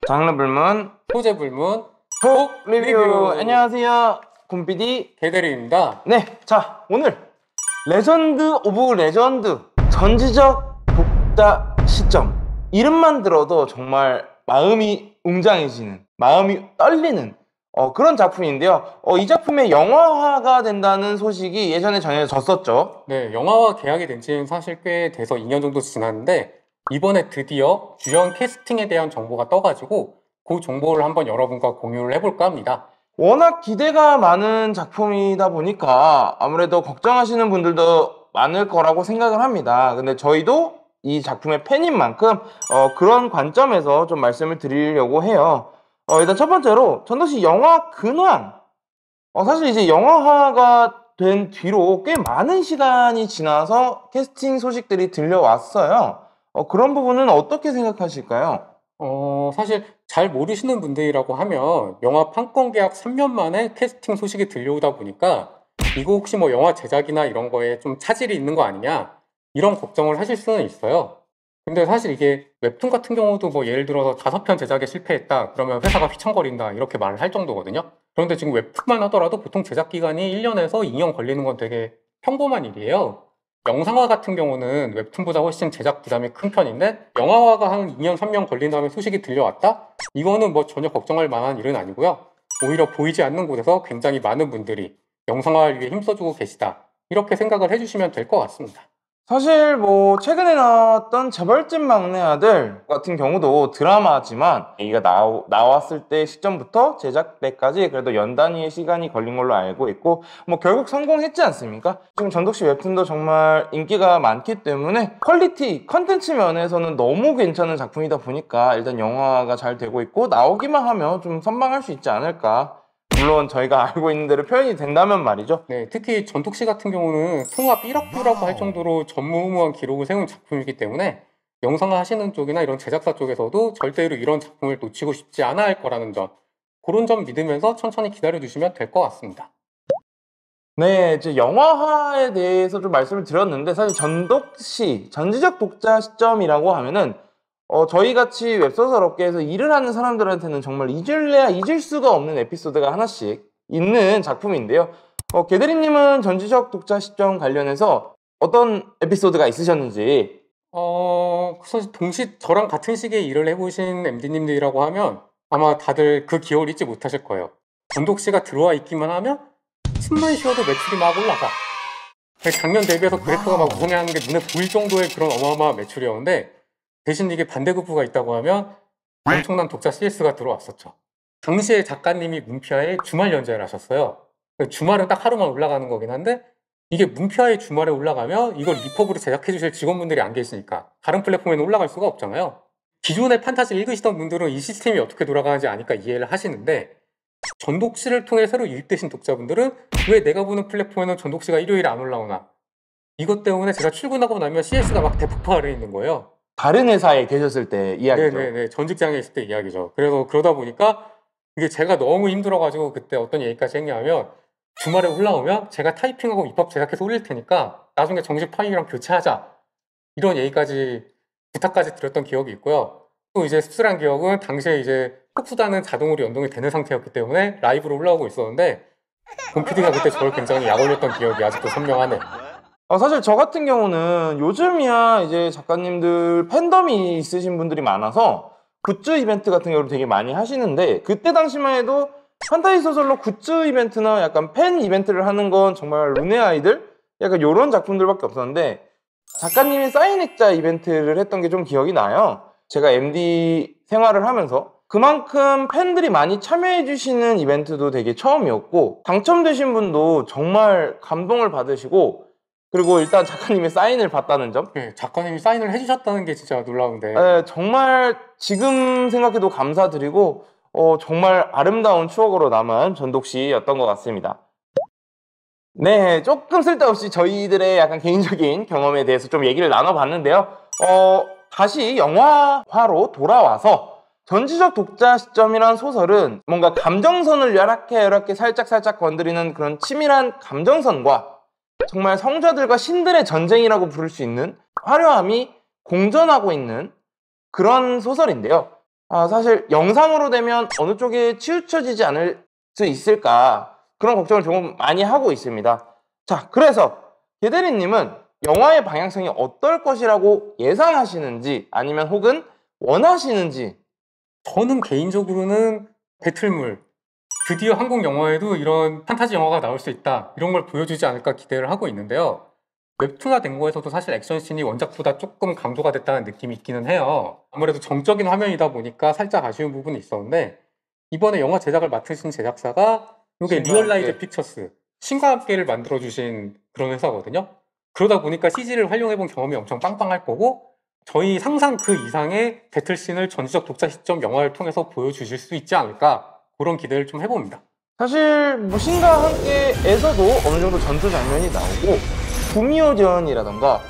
장르 불문, 소재 불문, 톡 리뷰. 안녕하세요, 곰PD 개대리입니다. 네, 자 오늘 레전드 오브 레전드 전지적 독자 시점. 이름만 들어도 정말 마음이 웅장해지는, 마음이 떨리는 그런 작품인데요. 이 작품의 영화화가 된다는 소식이 예전에 전해졌었죠. 네, 영화화 계약이 된 지는 사실 꽤 돼서 2년 정도 지났는데 이번에 드디어 주연 캐스팅에 대한 정보가 떠가지고 그 정보를 한번 여러분과 공유를 해볼까 합니다. 워낙 기대가 많은 작품이다 보니까 아무래도 걱정하시는 분들도 많을 거라고 생각을 합니다. 근데 저희도 이 작품의 팬인 만큼 그런 관점에서 좀 말씀을 드리려고 해요. 일단 첫 번째로 전도시 영화 근황. 사실 이제 영화화가 된 뒤로 꽤 많은 시간이 지나서 캐스팅 소식들이 들려왔어요. 그런 부분은 어떻게 생각하실까요? 사실 잘 모르시는 분들이라고 하면 영화 판권 계약 3년 만에 캐스팅 소식이 들려오다 보니까 이거 혹시 뭐 영화 제작이나 이런 거에 좀 차질이 있는 거 아니냐 이런 걱정을 하실 수는 있어요. 근데 사실 이게 웹툰 같은 경우도 뭐 예를 들어서 5편 제작에 실패했다 그러면 회사가 휘청거린다 이렇게 말을 할 정도거든요. 그런데 지금 웹툰만 하더라도 보통 제작 기간이 1년에서 2년 걸리는 건 되게 평범한 일이에요. 영상화 같은 경우는 웹툰보다 훨씬 제작 부담이 큰 편인데 영화화가 한 2년, 3년 걸린 다음에 소식이 들려왔다? 이거는 뭐 전혀 걱정할 만한 일은 아니고요. 오히려 보이지 않는 곳에서 굉장히 많은 분들이 영상화를 위해 힘써주고 계시다. 이렇게 생각을 해주시면 될 것 같습니다. 사실 뭐 최근에 나왔던 재벌집 막내 아들 같은 경우도 드라마지만 얘가 나왔을 때 시점부터 제작 때까지 그래도 연 단위의 시간이 걸린 걸로 알고 있고 뭐 결국 성공했지 않습니까? 지금 전독시 웹툰도 정말 인기가 많기 때문에 퀄리티, 컨텐츠 면에서는 너무 괜찮은 작품이다 보니까 일단 영화가 잘 되고 있고 나오기만 하면 좀 선방할 수 있지 않을까. 물론 저희가 알고 있는 대로 표현이 된다면 말이죠. 네, 특히 전독시 같은 경우는 통합 1억 뷰라고 할 정도로 전무후무한 기록을 세운 작품이기 때문에 영상화 하시는 쪽이나 이런 제작사 쪽에서도 절대로 이런 작품을 놓치고 싶지 않아 할 거라는 점, 그런 점 믿으면서 천천히 기다려주시면 될 것 같습니다. 네, 이제 영화화에 대해서 좀 말씀을 드렸는데 사실 전독시, 전지적 독자 시점이라고 하면은 저희 같이 웹소설 업계에서 일을 하는 사람들한테는 정말 잊을래야 잊을 수가 없는 에피소드가 하나씩 있는 작품인데요. 개대리님은 전지적 독자 시점 관련해서 어떤 에피소드가 있으셨는지. 사실 저랑 같은 시기에 일을 해보신 MD님들이라고 하면 아마 다들 그 기억을 잊지 못하실 거예요. 전독시가 들어와 있기만 하면 숨만 쉬어도 매출이 막 올라가. 작년 대비해서 그래프가 막 우상향하는 게 눈에 보일 정도의 그런 어마어마한 매출이었는데 대신 이게 반대급부가 있다고 하면 엄청난 독자 CS가 들어왔었죠. 당시에 작가님이 문피아에 주말 연재를 하셨어요. 주말은 딱 하루만 올라가는 거긴 한데 이게 문피아의 주말에 올라가면 이걸 리퍼브로 제작해 주실 직원분들이 안 계시니까 다른 플랫폼에는 올라갈 수가 없잖아요. 기존의 판타지를 읽으시던 분들은 이 시스템이 어떻게 돌아가는지 아니까 이해를 하시는데 전독시를 통해 새로 유입되신 독자분들은 왜 내가 보는 플랫폼에는 전독시가 일요일에 안 올라오나, 이것 때문에 제가 출근하고 나면 CS가 막 대폭발해 있는 거예요. 다른 회사에 계셨을 때 이야기죠. 네네네, 전 직장에 있을 때 이야기죠. 그래서 그러다 보니까 이게 제가 너무 힘들어가지고 그때 어떤 얘기까지 했냐면 주말에 올라오면 제가 타이핑하고 입법 제작해서 올릴 테니까 나중에 정식 파일이랑 교체하자, 이런 얘기까지 부탁까지 드렸던 기억이 있고요. 또 이제 씁쓸한 기억은 당시에 이제 톡수단은 자동으로 연동이 되는 상태였기 때문에 라이브로 올라오고 있었는데 곰PD가 그때 저를 굉장히 약 올렸던 기억이 아직도 선명하네요. 사실 저 같은 경우는 요즘이야 이제 작가님들 팬덤이 있으신 분들이 많아서 굿즈 이벤트 같은 경우를 되게 많이 하시는데 그때 당시만 해도 판타지 소설로 굿즈 이벤트나 약간 팬 이벤트를 하는 건 정말 룬의 아이들? 약간 요런 작품들밖에 없었는데 작가님이 사인 액자 이벤트를 했던 게 좀 기억이 나요. 제가 MD 생활을 하면서 그만큼 팬들이 많이 참여해 주시는 이벤트도 되게 처음이었고 당첨되신 분도 정말 감동을 받으시고 그리고 일단 작가님의 사인을 받다는 점. 네, 작가님이 사인을 해주셨다는 게 진짜 놀라운데. 네, 정말 지금 생각해도 감사드리고 정말 아름다운 추억으로 남은 전독시였던 것 같습니다. 네, 조금 쓸데없이 저희들의 약간 개인적인 경험에 대해서 좀 얘기를 나눠봤는데요. 다시 영화화로 돌아와서 전지적 독자 시점이란 소설은 뭔가 감정선을 요렇게 살짝 건드리는 그런 치밀한 감정선과 정말 성자들과 신들의 전쟁이라고 부를 수 있는 화려함이 공존하고 있는 그런 소설인데요. 사실 영상으로 되면 어느 쪽에 치우쳐지지 않을 수 있을까 그런 걱정을 조금 많이 하고 있습니다. 자, 그래서 개대리님은 영화의 방향성이 어떨 것이라고 예상하시는지 아니면 혹은 원하시는지. 저는 개인적으로는 배틀물, 드디어 한국 영화에도 이런 판타지 영화가 나올 수 있다, 이런 걸 보여주지 않을까 기대를 하고 있는데요. 웹툰화 된 거에서도 사실 액션씬이 원작보다 조금 강조가 됐다는 느낌이 있기는 해요. 아무래도 정적인 화면이다 보니까 살짝 아쉬운 부분이 있었는데, 이번에 영화 제작을 맡으신 제작사가 이게 신과 리얼라이즈 함께. 픽처스, 신과 함께를 만들어주신 그런 회사거든요. 그러다 보니까 CG를 활용해본 경험이 엄청 빵빵할 거고, 저희 상상 그 이상의 배틀씬을 전지적 독자 시점 영화를 통해서 보여주실 수 있지 않을까, 그런 기대를 좀 해봅니다. 사실 무신과 함께에서도 어느 정도 전투 장면이 나오고 구미호전이라던가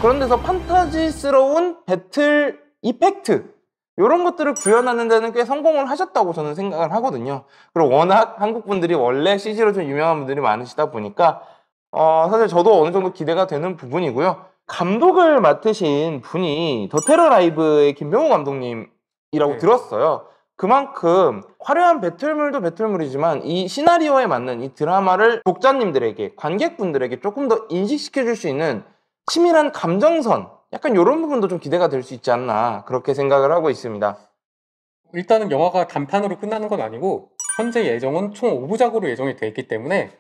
그런 데서 판타지스러운 배틀 이펙트 이런 것들을 구현하는 데는 꽤 성공을 하셨다고 저는 생각을 하거든요. 그리고 워낙 한국 분들이 원래 CG로 좀 유명한 분들이 많으시다 보니까 사실 저도 어느 정도 기대가 되는 부분이고요. 감독을 맡으신 분이 더 테러 라이브의 김병호 감독님이라고 네. 들었어요. 그만큼 화려한 배틀물도 배틀물이지만 이 시나리오에 맞는 이 드라마를 독자님들에게, 관객분들에게 조금 더 인식시켜줄 수 있는 치밀한 감정선, 약간 이런 부분도 좀 기대가 될 수 있지 않나 그렇게 생각을 하고 있습니다. 일단은 영화가 단편으로 끝나는 건 아니고 현재 예정은 총 5부작으로 예정이 돼 있기 때문에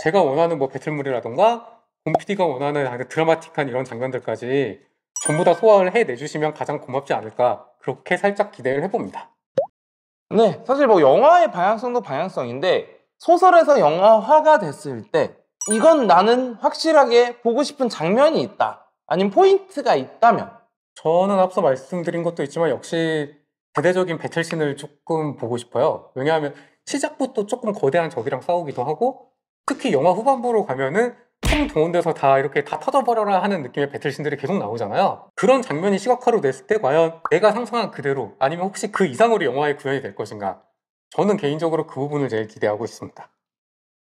제가 원하는 뭐 배틀물이라던가 곰 PD가 원하는 드라마틱한 이런 장면들까지 전부 다 소화를 해내주시면 가장 고맙지 않을까, 그렇게 살짝 기대를 해봅니다. 네, 사실 뭐 영화의 방향성도 방향성인데 소설에서 영화화가 됐을 때 이건 나는 확실하게 보고 싶은 장면이 있다, 아니면 포인트가 있다면. 저는 앞서 말씀드린 것도 있지만 역시 대대적인 배틀씬을 조금 보고 싶어요. 왜냐하면 시작부터 조금 거대한 적이랑 싸우기도 하고, 특히 영화 후반부로 가면은 총 동원돼서 다 이렇게 다 터져버려라 하는 느낌의 배틀씬들이 계속 나오잖아요. 그런 장면이 시각화로 됐을 때 과연 내가 상상한 그대로 아니면 혹시 그 이상으로 영화에 구현이 될 것인가, 저는 개인적으로 그 부분을 제일 기대하고 있습니다.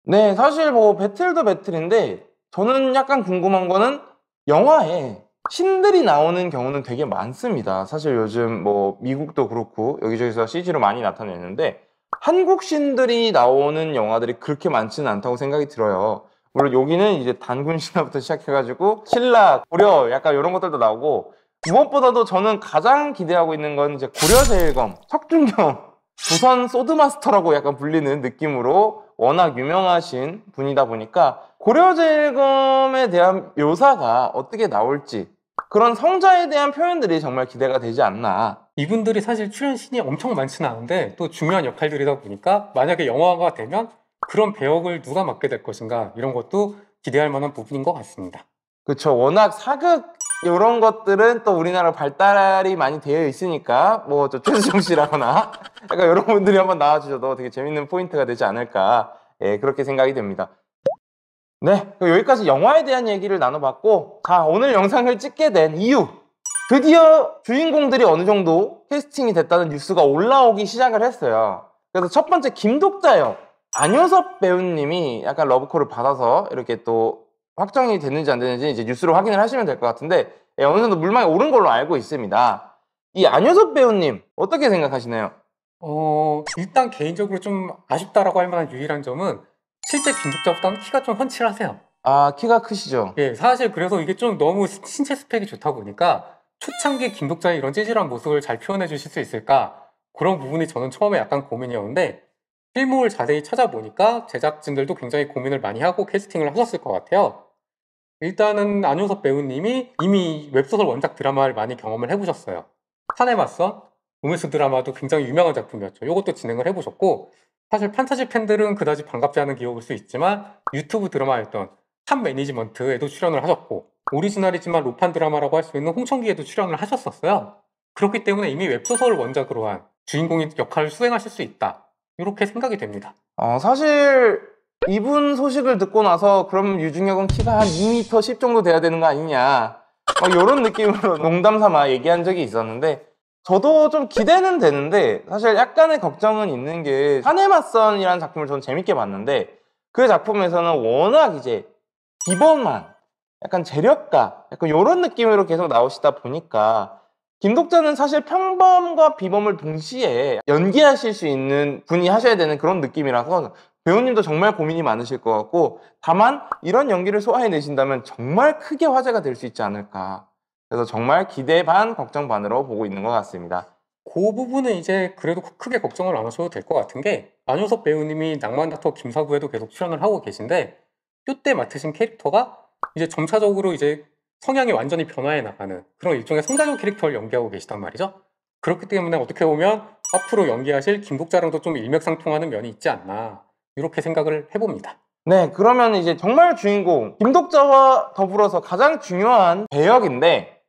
네, 사실 뭐 배틀도 배틀인데 저는 약간 궁금한 거는 영화에 신들이 나오는 경우는 되게 많습니다. 사실 요즘 뭐 미국도 그렇고 여기저기서 CG로 많이 나타내는데 한국 신들이 나오는 영화들이 그렇게 많지는 않다고 생각이 들어요. 물론 여기는 이제 단군 신화부터 시작해가지고 신라, 고려 약간 이런 것들도 나오고, 무엇보다도 저는 가장 기대하고 있는 건 이제 고려제일검, 척준경 조선 소드마스터라고 약간 불리는 느낌으로 워낙 유명하신 분이다 보니까 고려제일검에 대한 묘사가 어떻게 나올지, 그런 성자에 대한 표현들이 정말 기대가 되지 않나. 이분들이 사실 출연신이 엄청 많지는 않은데 또 중요한 역할들이다 보니까 만약에 영화가 되면 그런 배역을 누가 맡게 될 것인가, 이런 것도 기대할 만한 부분인 것 같습니다. 그쵸. 워낙 사극 이런 것들은 또 우리나라 발달이 많이 되어 있으니까 뭐 저 최수정 씨라거나 약간 이런 분들이 한번 나와주셔도 되게 재밌는 포인트가 되지 않을까, 예, 그렇게 생각이 됩니다. 네, 그럼 여기까지 영화에 대한 얘기를 나눠봤고, 자, 오늘 영상을 찍게 된 이유, 드디어 주인공들이 어느 정도 캐스팅이 됐다는 뉴스가 올라오기 시작을 했어요. 그래서 첫 번째 김독자역 안효섭 배우님이 약간 러브콜을 받아서 이렇게 또 확정이 됐는지 안 됐는지 이제 뉴스로 확인을 하시면 될 것 같은데, 예, 어느 정도 물망에 오른 걸로 알고 있습니다. 이 안효섭 배우님 어떻게 생각하시나요? 일단 개인적으로 좀 아쉽다라고 할 만한 유일한 점은 실제 김국자보다는 키가 좀 훤칠하세요. 키가 크시죠? 예, 사실 그래서 이게 좀 너무 신체 스펙이 좋다 보니까 초창기 김독자의 이런 찌질한 모습을 잘 표현해 주실 수 있을까? 그런 부분이 저는 처음에 약간 고민이었는데, 필모를 자세히 찾아보니까 제작진들도 굉장히 고민을 많이 하고 캐스팅을 하셨을 것 같아요. 일단은 안효섭 배우님이 이미 웹소설 원작 드라마를 많이 경험을 해보셨어요. 산에 맞선 로맨스 드라마도 굉장히 유명한 작품이었죠. 이것도 진행을 해보셨고, 사실 판타지 팬들은 그다지 반갑지 않은 기억일 수 있지만 유튜브 드라마였던 탑 매니지먼트에도 출연을 하셨고, 오리지널이지만 로판 드라마라고 할 수 있는 홍천기에도 출연을 하셨었어요. 그렇기 때문에 이미 웹소설을 원작으로 한 주인공의 역할을 수행하실 수 있다, 이렇게 생각이 됩니다. 사실 이분 소식을 듣고 나서 그럼 유중혁은 키가 한 2m 10 정도 돼야 되는 거 아니냐, 이런 느낌으로 농담 삼아 얘기한 적이 있었는데, 저도 좀 기대는 되는데 사실 약간의 걱정은 있는 게, 산에 맞선이라는 작품을 저는 재밌게 봤는데 그 작품에서는 워낙 이제 기본만 약간 재력가 약간 이런 느낌으로 계속 나오시다 보니까 김독자는 사실 평범과 비범을 동시에 연기하실 수 있는 분이 하셔야 되는 그런 느낌이라서 배우님도 정말 고민이 많으실 것 같고, 다만 이런 연기를 소화해내신다면 정말 크게 화제가 될 수 있지 않을까. 그래서 정말 기대 반 걱정 반으로 보고 있는 것 같습니다. 그 부분은 이제 그래도 크게 걱정을 안 하셔도 될 것 같은 게, 안효섭 배우님이 낭만닥터 김사부에도 계속 출연을 하고 계신데, 뾰때 맡으신 캐릭터가 이제 점차적으로 이제 성향이 완전히 변화해 나가는 그런 일종의 성장형 캐릭터를 연기하고 계시단 말이죠. 그렇기 때문에 어떻게 보면 앞으로 연기하실 김독자랑도 좀 일맥상통하는 면이 있지 않나, 이렇게 생각을 해봅니다. 네, 그러면 이제 정말 주인공 김독자와 더불어서 가장 중요한 배역인데,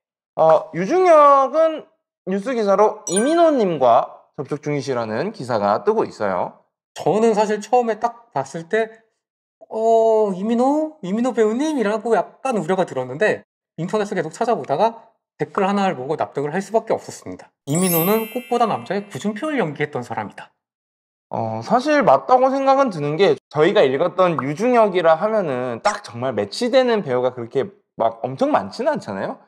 유중혁은 뉴스 기사로 이민호님과 접촉 중이시라는 기사가 뜨고 있어요. 저는 사실 처음에 딱 봤을 때 이민호 배우님이라고 약간 우려가 들었는데, 인터넷을 계속 찾아보다가 댓글 하나를 보고 납득을 할 수밖에 없었습니다. 이민호는 꽃보다 남자의 구준표를 연기했던 사람이다. 사실 맞다고 생각은 드는 게, 저희가 읽었던 유중혁이라 하면은 딱 정말 매치되는 배우가 그렇게 막 엄청 많지는 않잖아요.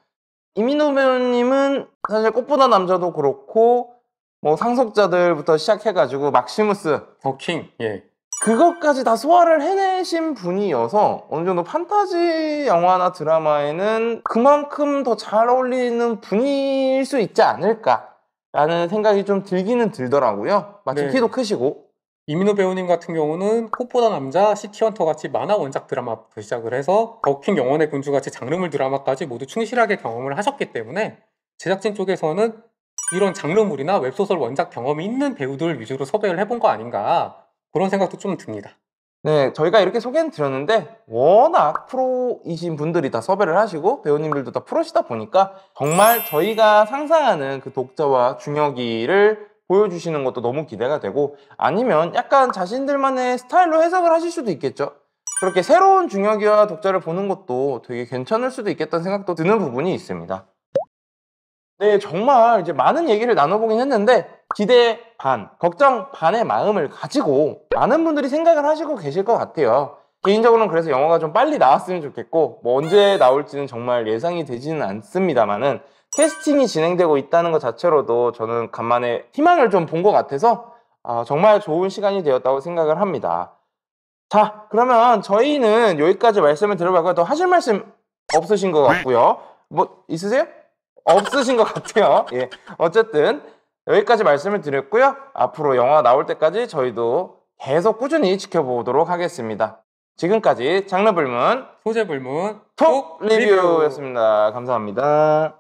이민호 배우님은 사실 꽃보다 남자도 그렇고, 뭐 상속자들부터 시작해가지고 막시무스, 더킹, 예. 그것까지 다 소화를 해내신 분이어서 어느 정도 판타지 영화나 드라마에는 그만큼 더 잘 어울리는 분일 수 있지 않을까라는 생각이 좀 들기는 들더라고요. 마침 네. 키도 크시고. 이민호 배우님 같은 경우는 꽃보다 남자, 시티헌터 같이 만화 원작 드라마부터 시작을 해서 더킹 영혼의 군주 같이 장르물 드라마까지 모두 충실하게 경험을 하셨기 때문에, 제작진 쪽에서는 이런 장르물이나 웹소설 원작 경험이 있는 배우들 위주로 섭외를 해본 거 아닌가, 그런 생각도 좀 듭니다. 네, 저희가 이렇게 소개는 드렸는데 워낙 프로이신 분들이 다 섭외를 하시고 배우님들도 다 프로시다 보니까 정말 저희가 상상하는 그 독자와 중혁이를 보여주시는 것도 너무 기대가 되고, 아니면 약간 자신들만의 스타일로 해석을 하실 수도 있겠죠. 그렇게 새로운 중혁이와 독자를 보는 것도 되게 괜찮을 수도 있겠다는 생각도 드는 부분이 있습니다. 네, 정말 이제 많은 얘기를 나눠보긴 했는데, 기대 반, 걱정 반의 마음을 가지고 많은 분들이 생각을 하시고 계실 것 같아요. 개인적으로는 그래서 영화가 좀 빨리 나왔으면 좋겠고, 뭐 언제 나올지는 정말 예상이 되지는 않습니다만은, 캐스팅이 진행되고 있다는 것 자체로도 저는 간만에 희망을 좀 본 것 같아서 정말 좋은 시간이 되었다고 생각을 합니다. 자, 그러면 저희는 여기까지 말씀을 드려봤고요. 더 하실 말씀 없으신 것 같고요. 뭐 있으세요? 없으신 것 같아요. 예, 어쨌든 여기까지 말씀을 드렸고요. 앞으로 영화 나올 때까지 저희도 계속 꾸준히 지켜보도록 하겠습니다. 지금까지 장르불문 소재불문 톡 리뷰였습니다. 감사합니다.